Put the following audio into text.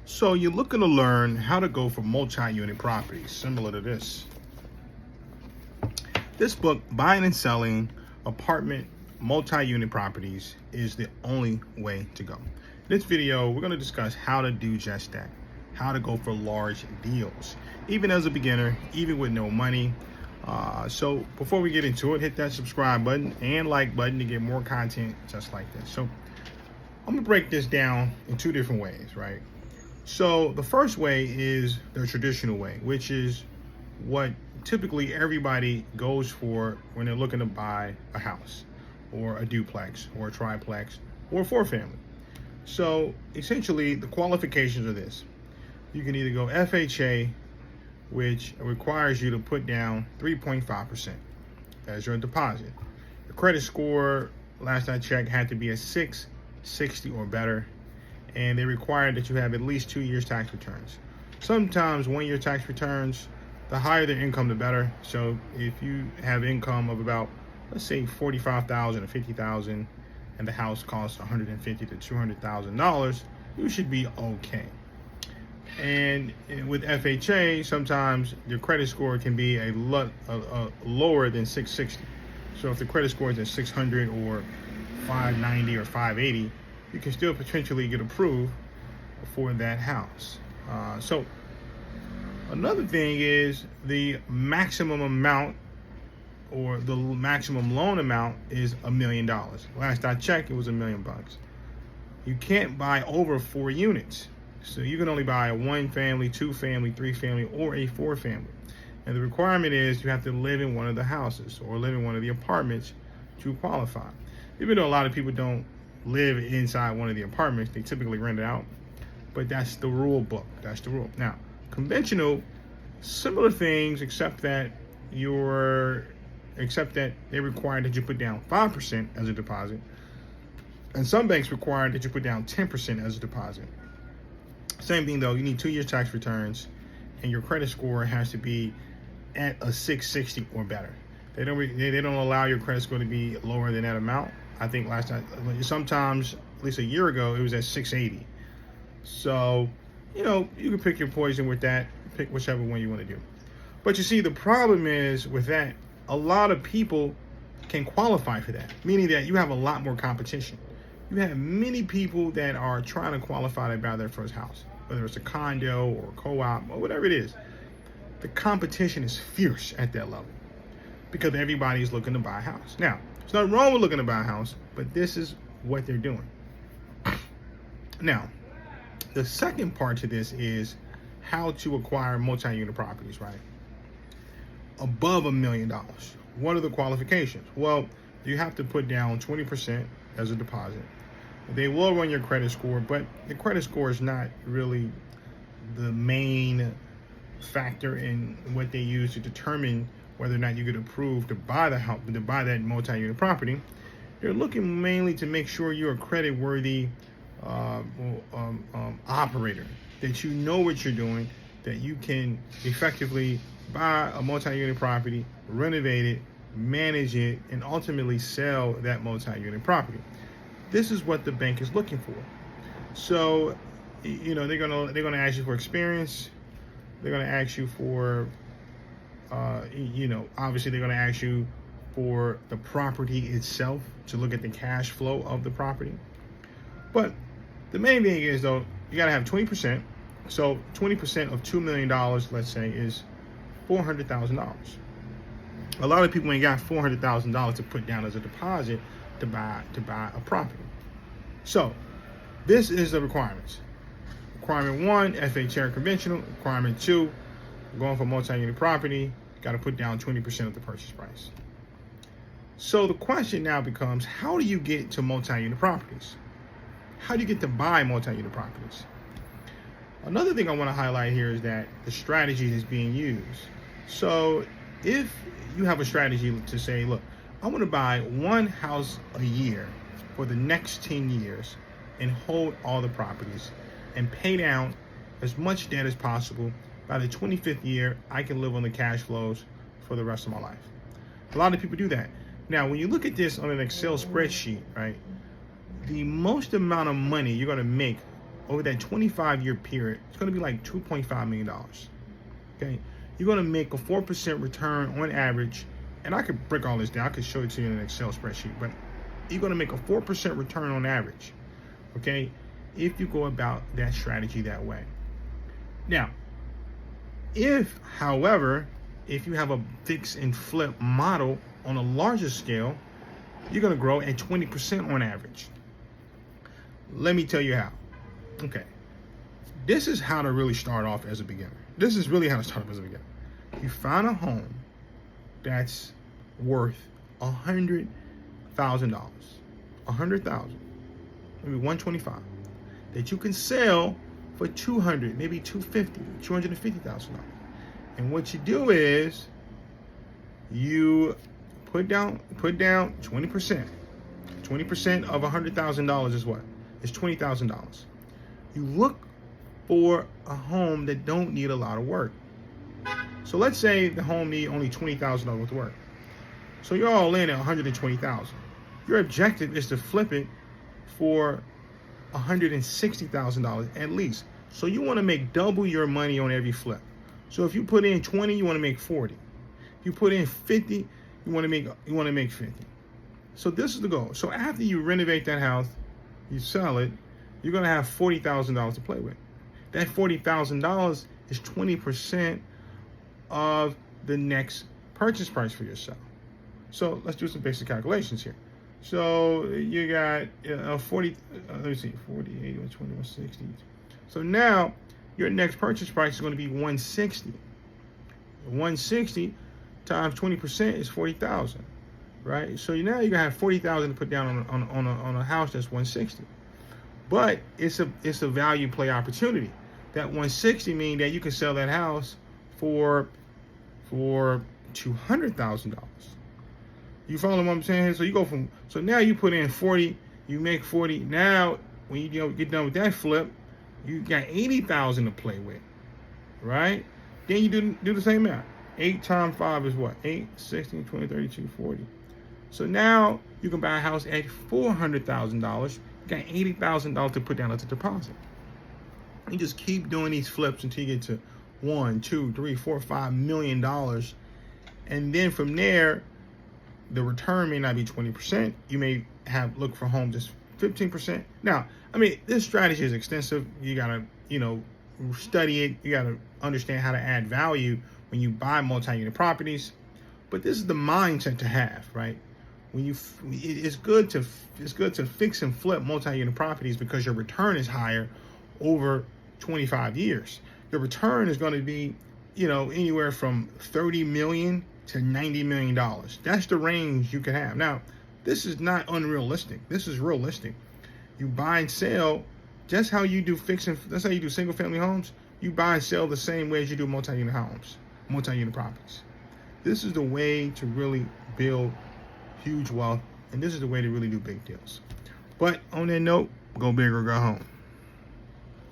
So you're looking to learn how to go for multi-unit properties, similar to this. This book, Buying and Selling Apartment Multi-Unit Properties, is the only way to go. In this video, we're going to discuss how to do just that, how to go for large deals, even as a beginner, even with no money. So before we get into it, hit that subscribe button and like button to get more content just like this. So I'm going to break this down in two different ways, right? So the first way is the traditional way, which is what typically everybody goes for when they're looking to buy a house or a duplex or a triplex or a four-family. So essentially the qualifications are this. You can either go FHA, which requires you to put down 3.5% as your deposit. The credit score, last I checked, had to be a 660 or better, and they require that you have at least 2 years tax returns. Sometimes 1 year tax returns. The higher the income, the better. So if you have income of about, let's say, $45,000 or $50,000, and the house costs $150,000 to $200,000, you should be okay. And with FHA, sometimes your credit score can be a lot lower than 660. So if the credit score is at 600 or 590 or 580, you can still potentially get approved for that house. So another thing is the maximum amount or the maximum loan amount is $1 million. Last I checked, it was $1 million. You can't buy over 4 units. So you can only buy a 1-family, 2-family, 3-family, or a 4-family. And the requirement is you have to live in one of the houses or live in one of the apartments to qualify. Even though a lot of people don't live inside one of the apartments, they typically rent it out. But that's the rule book. That's the rule. Now, conventional, similar things, except that they require that you put down 5% as a deposit. And some banks require that you put down 10% as a deposit. Same thing though, you need 2 years tax returns, and your credit score has to be at a 660 or better. They don't allow your credit score to be lower than that amount. I think last time, sometimes, at least a year ago, it was at 680. So, you can pick your poison with that, pick whichever one you want to do. But you see, the problem is with that, a lot of people can qualify for that, meaning that you have a lot more competition. You have many people that are trying to qualify to buy their first house, whether it's a condo or a co-op or whatever it is. The competition is fierce at that level because everybody's looking to buy a house. Now, there's nothing wrong with looking to buy a house, but this is what they're doing. Now, the second part to this is how to acquire multi-unit properties, right? Above $1 million. What are the qualifications? Well, you have to put down 20% as a deposit. They will run your credit score, but the credit score is not really the main factor in what they use to determine whether or not you get approved to buy the house, to buy that multi-unit property. They're looking mainly to make sure you're a credit-worthy operator, that you know what you're doing, that you can effectively buy a multi-unit property, renovate it, manage it, and ultimately sell that multi-unit property. This is what the bank is looking for. So, they're gonna ask you for experience. They're gonna ask you for, obviously they're gonna ask you for the property itself to look at the cash flow of the property. But the main thing is though, you gotta have 20%. So 20% of $2 million, let's say, is $400,000. A lot of people ain't got $400,000 to put down as a deposit to buy a property. So this is the requirements. Requirement 1, FHA conventional. Requirement 2, going for multi-unit property, got to put down 20% of the purchase price. So the question now becomes, how do you get to multi-unit properties? How do you get to buy multi-unit properties? Another thing I want to highlight here is that the strategy is being used. So if you have a strategy to say, look, I want to buy one house a year for the next 10 years and hold all the properties and pay down as much debt as possible. By the 25th year, I can live on the cash flows for the rest of my life. A lot of people do that. Now, when you look at this on an Excel spreadsheet, right, the most amount of money you're going to make over that 25-year period, it's going to be like $2.5 million. Okay, you're going to make a 4% return on average, and I could break all this down. I could show it to you in an Excel spreadsheet, but you're going to make a 4% return on average. Okay, if you go about that strategy that way. Now, however, if you have a fix and flip model on a larger scale, you're going to grow at 20% on average. Let me tell you how. Okay, this is how to really start off as a beginner. This is really how to start off as a beginner. You find a home that's worth $100,000, $100,000, maybe $125,000, that you can sell for $200,000, maybe $250,000, $250,000. And what you do is you put down 20%. 20% of $100,000 is what? It's $20,000. You look for a home that don't need a lot of work. So let's say the home need only $20,000 worth of work. So you're all in at $120,000. Your objective is to flip it for $160,000 at least. So you want to make double your money on every flip. So if you put in 20, you want to make 40. If you put in 50, you want to make 50. So this is the goal. So after you renovate that house, you sell it, you're going to have $40,000 to play with. That $40,000 is 20% of the next purchase price for yourself. So let's do some basic calculations here. So you got 40, let me see, 40, 80, 120, 160. So now your next purchase price is going to be 160. 160 times 20% is 40,000, right? So now you're gonna have 40,000 to put down on a house that's 160. But it's a value play opportunity. That 160 means that you can sell that house for $200,000. You follow what I'm saying here? So you go so now you put in 40, you make 40. Now when you get done with that flip, you got 80,000 to play with, right? Then you do the same math. 8 times 5 is what? 8, 16, 20, 32, 40. So now you can buy a house at $400,000. You got $80,000 to put down as a deposit. You just keep doing these flips until you get to $1, 2, 3, 4, $5 million. And then from there, the return may not be 20%. You may look for homes just 15%. Now, I mean, this strategy is extensive. You gotta, study it. You gotta understand how to add value when you buy multi-unit properties. But this is the mindset to have, right? It's good to fix and flip multi-unit properties because your return is higher over 25 years. Your return is going to be, anywhere from $30 million to $90 million. That's the range you can have. Now, this is not unrealistic. This is realistic. You buy and sell just how you do that's how you do single family homes. You buy and sell the same way as you do multi-unit homes, multi-unit properties. This is the way to really build huge wealth, and this is the way to really do big deals. But on that note, go big or go home.